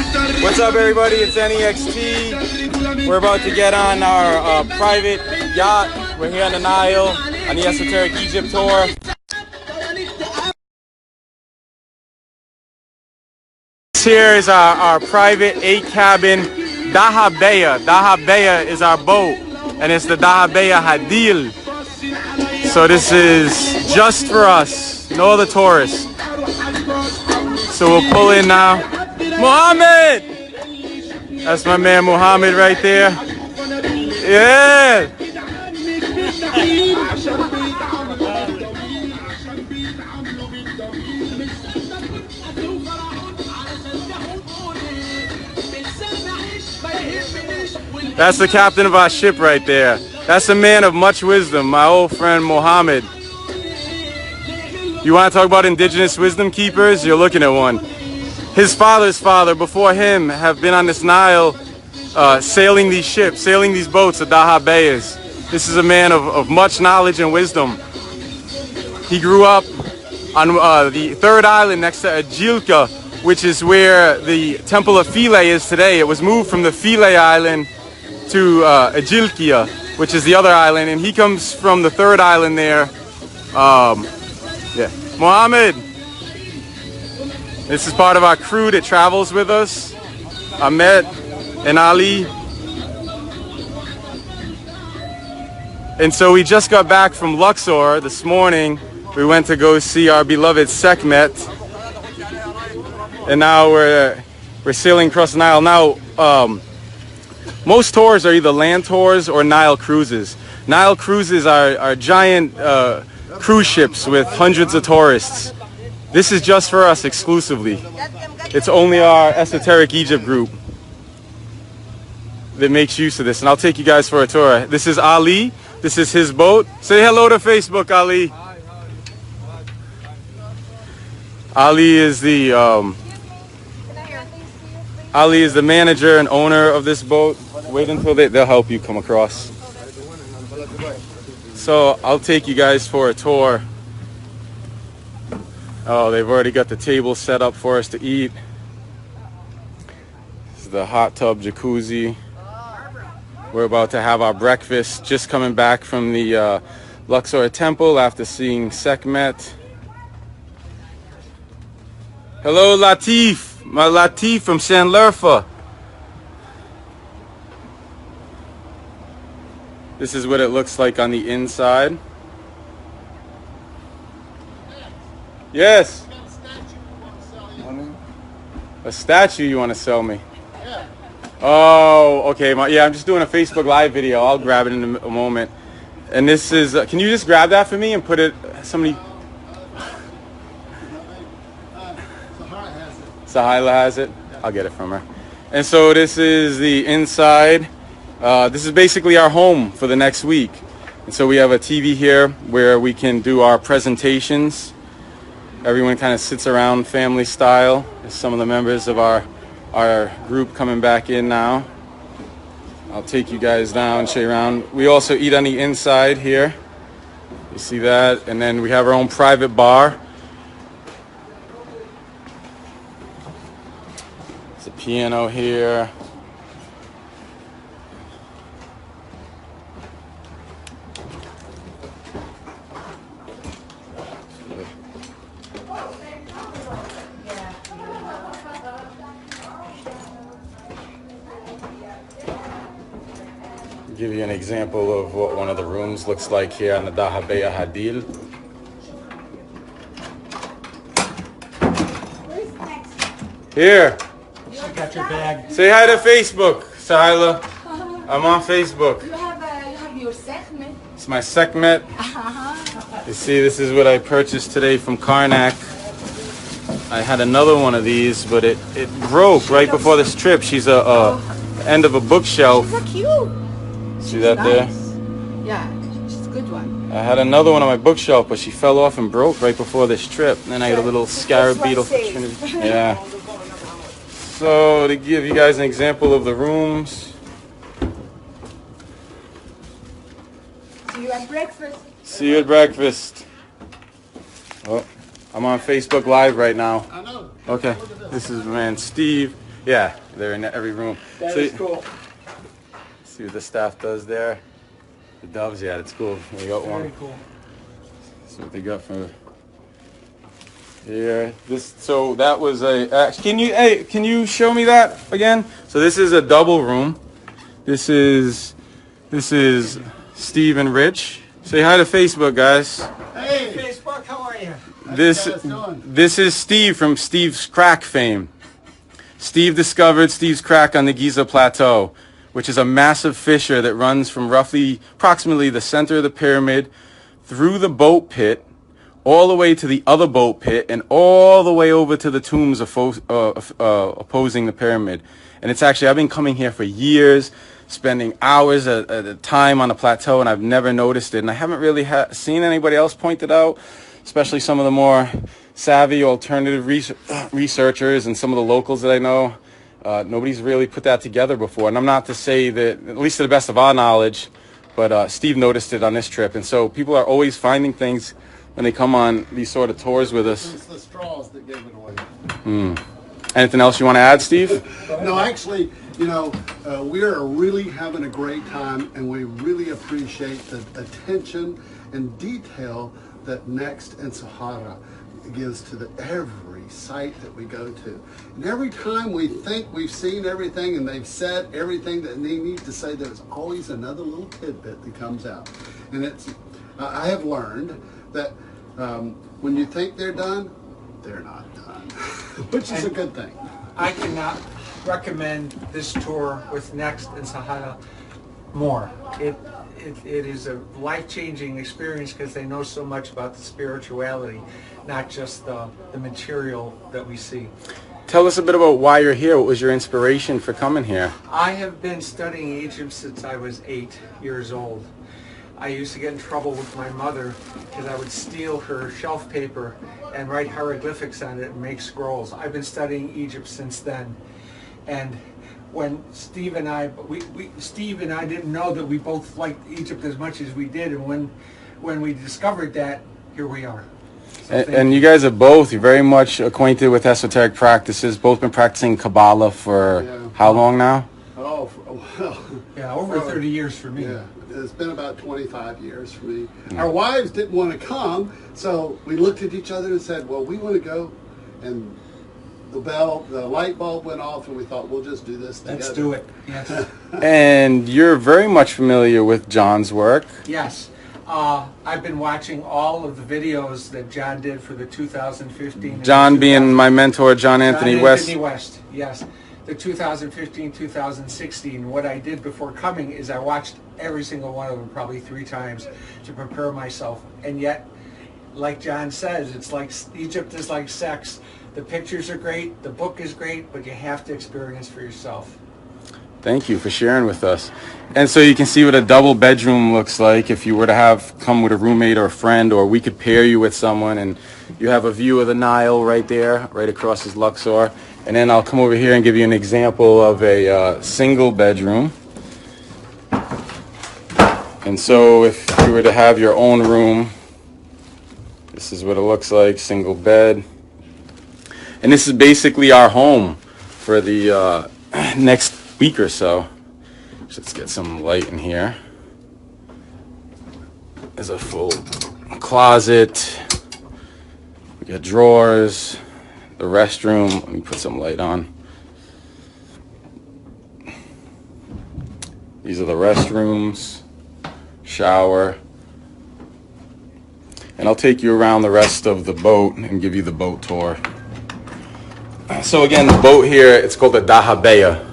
What's up, everybody? It's NEXT. We're about to get on our private yacht. We're here on the Nile on the Esoteric Egypt tour. Here is our private 8-cabin Dahabiya. Dahabiya is our boat, and it's the Dahabiya Hadeel. So this is just for us, no other tourists. So we'll pull in now. Muhammad! That's my man Muhammad right there. Yeah! That's the captain of our ship right there. That's a man of much wisdom, my old friend Muhammad. You want to talk about indigenous wisdom keepers? You're looking at one. His father's father before him have been on this Nile sailing these ships, sailing these boats, the Dahabiyas. This is a man of much knowledge and wisdom. He grew up on the third island next to Ajilka, which is where the Temple of Philae is today. It was moved from the Philae island to Ajilkia, which is the other island, and he comes from the third island there. Yeah, Mohammed. This is part of our crew that travels with us. Ahmed and Ali. And so we just got back from Luxor this morning. We went to go see our beloved Sekhmet. And now we're sailing across the Nile. Now, most tours are either land tours or Nile cruises. Nile cruises are giant cruise ships with hundreds of tourists. This is just for us exclusively. It's only our Esoteric Egypt group that makes use of this. And I'll take you guys for a tour. This is Ali. This is his boat. Say hello to Facebook, Ali. Ali is the manager and owner of this boat. Wait until they'll help you come across. So I'll take you guys for a tour. Oh, they've already got the table set up for us to eat. This is the hot tub jacuzzi. We're about to have our breakfast. Just coming back from the Luxor temple after seeing Sekhmet. Hello, Latif. My Latif from San Lerfa. This is what it looks like on the inside. Yes. A statue you want to sell me? Yeah. Oh, okay. Yeah, I'm just doing a Facebook Live video. I'll grab it in a moment. And this is, can you just grab that for me and put it, somebody... Sahila has it? I'll get it from her. And so this is the inside. This is basically our home for the next week. And so we have a TV here where we can do our presentations. Everyone kind of sits around family style. There's some of the members of our group coming back in now. I'll take you guys down, show you around. We also eat on the inside here. You see that? And then we have our own private bar. There's a piano here. Give you an example of what one of the rooms looks like here on the Dahabiya Hadeel. Here. I got your bag. Say hi to Facebook, Sahila. I'm on Facebook. You have your Sekhmet. It's my Sekhmet. You see, this is what I purchased today from Karnak. I had another one of these, but it broke right before this trip. She's a end of a bookshelf. She's so cute. See that there? Yeah, she's a good one. I had another one on my bookshelf, but she fell off and broke right before this trip. And then I had a little scarab beetle for Trinity. Yeah. So to give you guys an example of the rooms. See you at breakfast. See you at breakfast. Oh, I'm on Facebook Live right now. I know. Okay. This is my man Steve. Yeah, they're in every room. That So is cool. see what the staff does there. The doves, yeah, that's cool. We got one. Very cool. See what they got for here. So that was a. Can you show me that again? So this is a double room. This is Steve and Rich. Say hi to Facebook, guys. Hey, Facebook, how are you? This is Steve from Steve's Crack fame. Steve discovered Steve's Crack on the Giza Plateau, which is a massive fissure that runs from approximately the center of the pyramid through the boat pit, all the way to the other boat pit, and all the way over to the tombs opposing the pyramid. And it's actually, I've been coming here for years, spending hours at a time on the plateau, and I've never noticed it. And I haven't really seen anybody else point it out, especially some of the more savvy alternative researchers and some of the locals that I know. Nobody's really put that together before. And I'm not to say that, at least to the best of our knowledge, but Steve noticed it on this trip. And so people are always finding things when they come on these sort of tours with us. It's the straws that gave it away. Anything else you want to add, Steve? No, actually, we are really having a great time, and we really appreciate the attention and detail that Next and Sahara gives to every site that we go to. And every time we think we've seen everything and they've said everything that they need to say, there's always another little tidbit that comes out. And I have learned that when you think they're done, they're not done, which is a good thing. I cannot recommend this tour with Next and Sahara more. It is a life-changing experience because they know so much about the spirituality, not just the material that we see. Tell us a bit about why you're here. What was your inspiration for coming here? I have been studying Egypt since I was 8 years old. I used to get in trouble with my mother because I would steal her shelf paper and write hieroglyphics on it and make scrolls. I've been studying Egypt since then. And when Steve and I didn't know that we both liked Egypt as much as we did, and when we discovered that, here we are. So and you guys are you're very much acquainted with esoteric practices, both been practicing Kabbalah for how long now? Oh, well. Yeah, over 30 years for me. Yeah, it's been about 25 years for me. Our wives didn't want to come, so we looked at each other and said, well, we want to go. And the light bulb went off, and we thought, we'll just do this together. Let's do it. Yes. And you're very much familiar with John's work. Yes. I've been watching all of the videos that John did for the 2015. John being my mentor, John Anthony West. Anthony West, yes. The 2015-2016. What I did before coming is I watched every single one of them probably 3 times to prepare myself. And yet, like John says, it's like Egypt is like sex. The pictures are great, the book is great, but you have to experience for yourself. Thank you for sharing with us. And so you can see what a double bedroom looks like if you were to come with a roommate or a friend, or we could pair you with someone, and you have a view of the Nile right there, right across is Luxor. And then I'll come over here and give you an example of a single bedroom. And so if you were to have your own room, this is what it looks like, single bed. And this is basically our home for the next week or so. Let's get some light in here. There's a full closet. We got drawers. The restroom. Let me put some light on. These are the restrooms. Shower. And I'll take you around the rest of the boat and give you the boat tour. So again, the boat here, it's called the Dahabiya.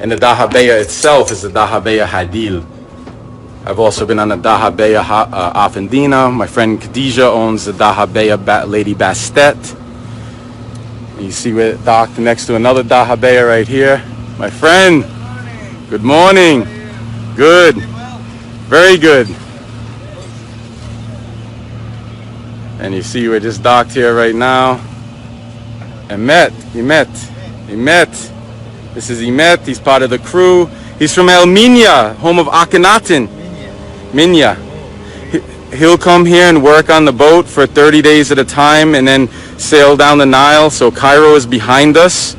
And the Dahabiya itself is the Dahabiya Hadeel. I've also been on the Dahabiya Afendina. My friend Khadija owns the Dahabiya Lady Bastet. You see we're docked next to another Dahabiya right here. My friend, good morning. Good. Very good. And you see we're just docked here right now. Emet. This is Emet. He's part of the crew. He's from Minya, home of Akhenaten. Minya. He'll come here and work on the boat for 30 days at a time and then sail down the Nile. So Cairo is behind us.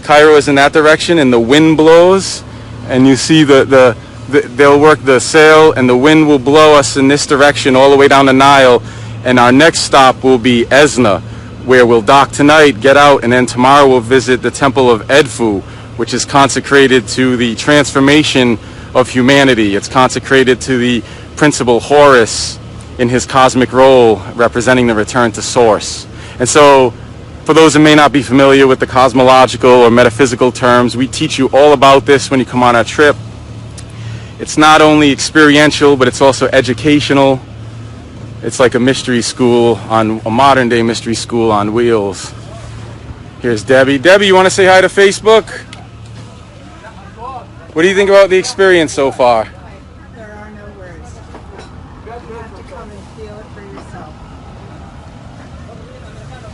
Cairo is in that direction, and the wind blows, and you see they'll work the sail, and the wind will blow us in this direction all the way down the Nile, and our next stop will be Esna, where we'll dock tonight, get out, and then tomorrow we'll visit the Temple of Edfu, which is consecrated to the transformation of humanity. It's consecrated to the principal Horus in his cosmic role, representing the return to source. And so, for those who may not be familiar with the cosmological or metaphysical terms, we teach you all about this when you come on our trip. It's not only experiential, but it's also educational. It's like a mystery school, on a modern day mystery school on wheels. Here's Debbie. Debbie, you want to say hi to Facebook? What do you think about the experience so far? There are no words. You have to come and feel it for yourself.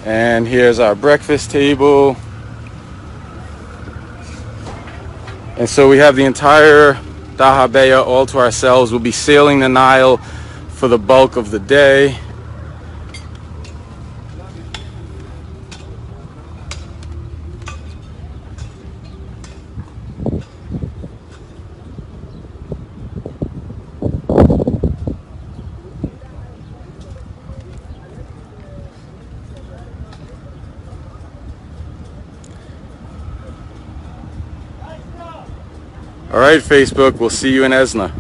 And here's our breakfast table. And so we have the entire Dahabiya all to ourselves. We'll be sailing the Nile for the bulk of the day. All right, Facebook, we'll see you in Esna.